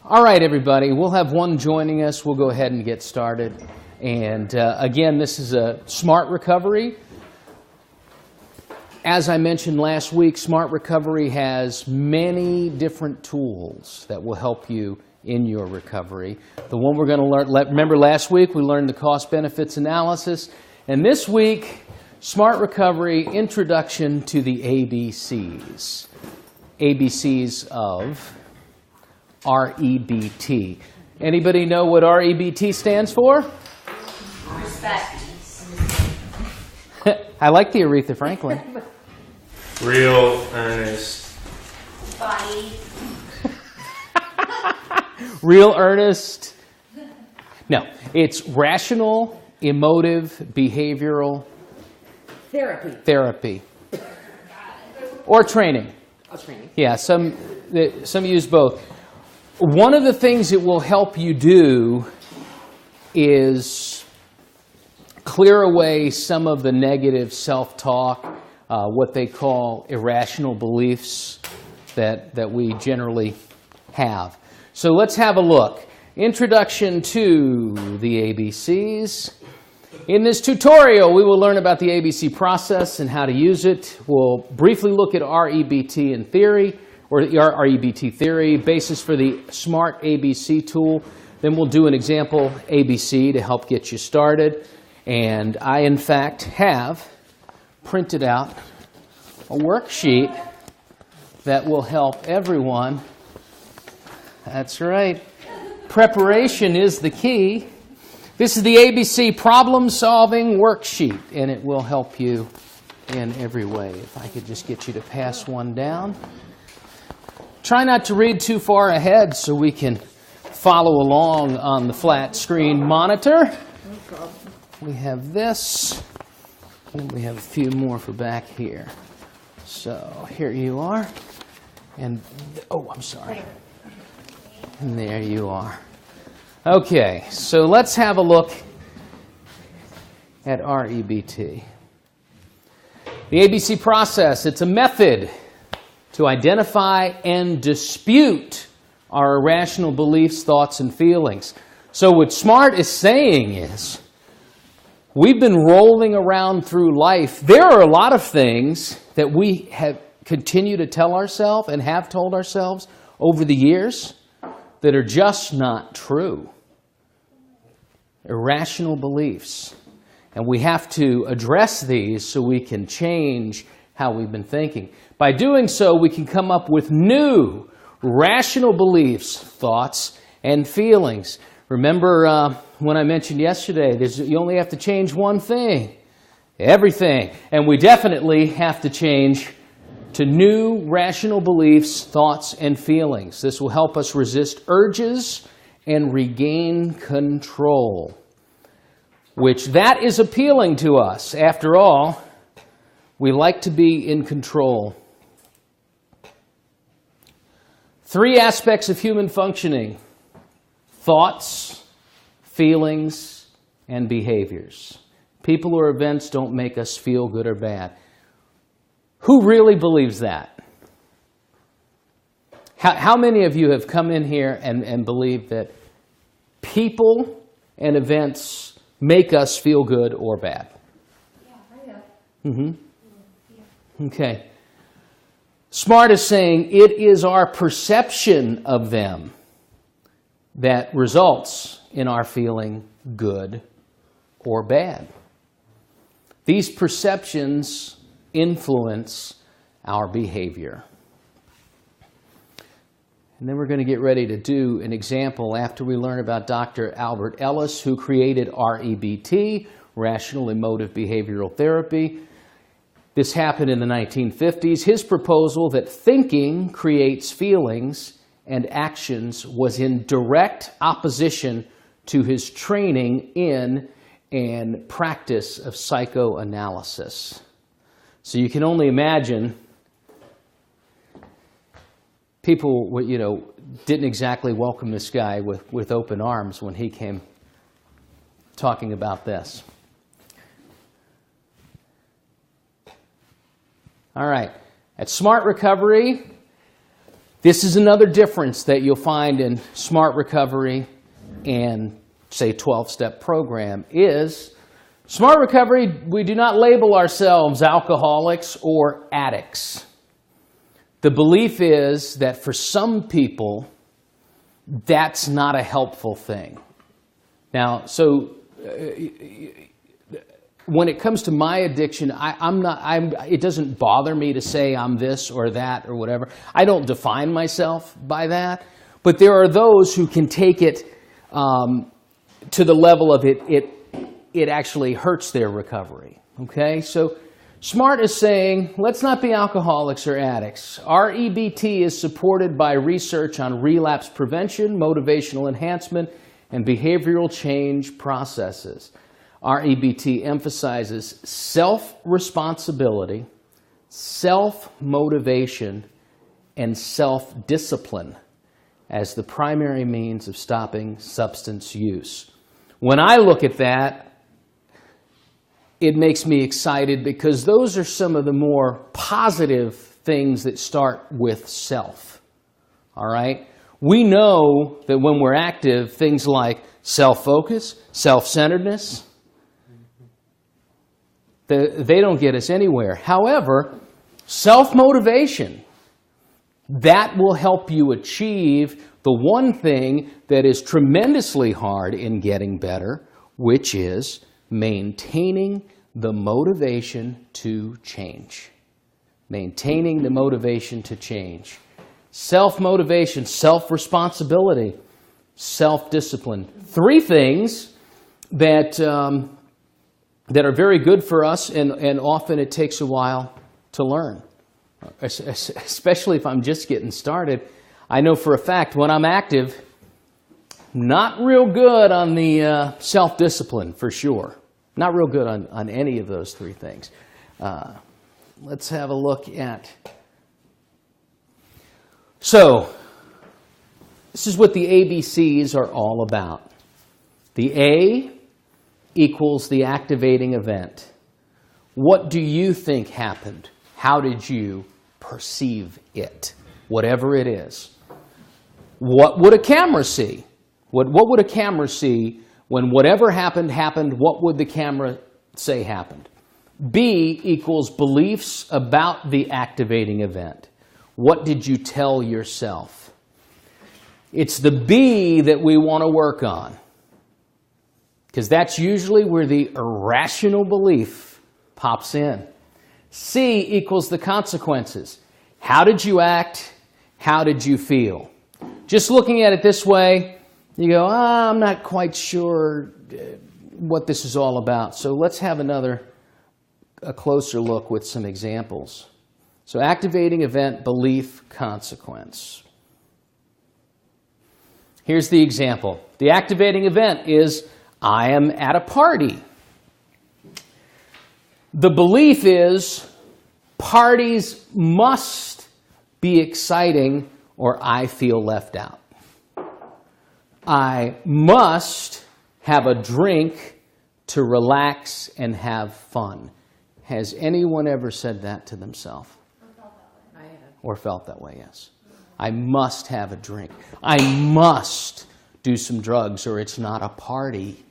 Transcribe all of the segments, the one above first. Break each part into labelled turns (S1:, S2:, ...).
S1: All right, everybody, we'll have one joining us. We'll go ahead and get started. And again, this is a Smart Recovery. As I mentioned last week, Smart Recovery has many different tools that will help you in your recovery. The one we're going to learn, remember last week we learned the cost-benefits analysis. And this week, Smart Recovery, Introduction to the ABCs. ABCs of REBT. Anybody know what REBT stands for?
S2: Respect.
S1: I like the Aretha Franklin.
S3: Real, earnest.
S2: Body.
S1: Real, earnest. No, it's rational, emotive, behavioral therapy. Or training.
S2: Oh, training.
S1: Yeah, some use both. One of the things it will help you do is clear away some of the negative self-talk, what they call irrational beliefs that we generally have. So let's have a look. Introduction to the ABCs. In this tutorial, we will learn about the ABC process and how to use it. We'll briefly look at REBT in theory, or REBT theory, basis for the SMART ABC tool. Then we'll do an example ABC to help get you started. And I, in fact, have printed out a worksheet that will help everyone. That's right. Preparation is the key. This is the ABC problem-solving worksheet, and it will help you in every way. If I could just get you to pass one down. Try not to read too far ahead so we can follow along on the flat screen monitor. We have this, and we have a few more for back here. So here you are, and oh, I'm sorry. And there you are. Okay, so let's have a look at REBT. The ABC process, it's a method to identify and dispute our irrational beliefs, thoughts, and feelings. So what SMART is saying is, we've been rolling around through life. There are a lot of things that we have continued to tell ourselves and have told ourselves over the years that are just not true. Irrational beliefs. And we have to address these so we can change how we've been thinking. By doing so, we can come up with new, rational beliefs, thoughts, and feelings. Remember when I mentioned yesterday, you only have to change one thing. Everything. And we definitely have to change to new rational beliefs, thoughts, and feelings. This will help us resist urges and regain control, which that is appealing to us. After all, we like to be in control. 3 aspects of human functioning: thoughts, feelings, and behaviors. People or events don't make us feel good or bad. Who really believes that? How many of you have come in here and believe that people and events make us feel good or bad?
S2: Yeah, I have.
S1: Mm-hmm. Okay. SMART is saying it is our perception of them that results in our feeling good or bad. These perceptions influence our behavior. And then we're going to get ready to do an example after we learn about Dr. Albert Ellis, who created REBT, Rational Emotive Behavioral Therapy. This happened in the 1950s. His proposal that thinking creates feelings and actions was in direct opposition to his training in and practice of psychoanalysis. So you can only imagine people, didn't exactly welcome this guy with open arms when he came talking about this. All right. At Smart Recovery, This is another difference that you'll find in Smart Recovery and, say, 12-step program is Smart Recovery, we do not label ourselves alcoholics or addicts. The belief is that for some people, that's not a helpful thing. Now, so when it comes to my addiction, it doesn't bother me to say I'm this or that or whatever. I don't define myself by that. But there are those who can take it to the level of it actually hurts their recovery. Okay? So SMART is saying, let's not be alcoholics or addicts. Our EBT is supported by research on relapse prevention, motivational enhancement, and behavioral change processes. Our EBT emphasizes self-responsibility, self-motivation, and self-discipline as the primary means of stopping substance use. When I look at that, it makes me excited because those are some of the more positive things that start with self. All right? We know that when we're active, things like self-focus, self-centeredness, they don't get us anywhere. However, self-motivation, that will help you achieve the one thing that is tremendously hard in getting better, which is maintaining the motivation to change. Maintaining the motivation to change. Self-motivation, self-responsibility, self-discipline. Three things that are very good for us, and often it takes a while to learn, especially if I'm just getting started. I know for a fact when I'm active, not real good on the self-discipline for sure. Not real good on any of those three things. Let's have a look at... So, this is what the ABCs are all about. The A equals the activating event. What do you think happened? How did you perceive it? Whatever it is. What would a camera see? What would a camera see when whatever happened, what would the camera say happened? B equals beliefs about the activating event. What did you tell yourself? It's the B that we want to work on, because that's usually where the irrational belief pops in. C equals the consequences. How did you act? How did you feel? Just looking at it this way, you go, I'm not quite sure what this is all about. So let's have a closer look with some examples. So activating event, belief, consequence. Here's the example. The activating event is, I am at a party. The belief is, parties must be exciting or I feel left out. I must have a drink to relax and have fun. Has anyone ever said that to themselves? Or felt that way, yes. I must have a drink. I must do some drugs or it's not a party.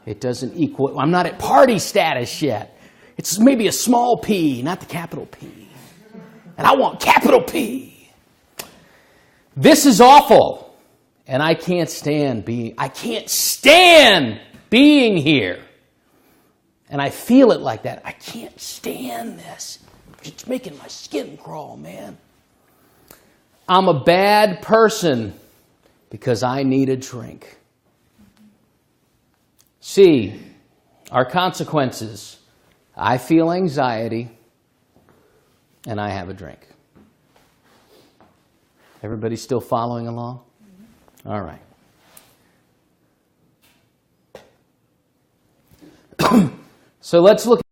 S1: It doesn't equal, I'm not at party status yet. It's maybe a small p, not the capital P. And I want capital P. This is awful. And I can't stand being here. And I feel it like that. I can't stand this. It's making my skin crawl, man. I'm a bad person because I need a drink. C, our consequences. I feel anxiety and I have a drink. Everybody still following along? All right. So let's look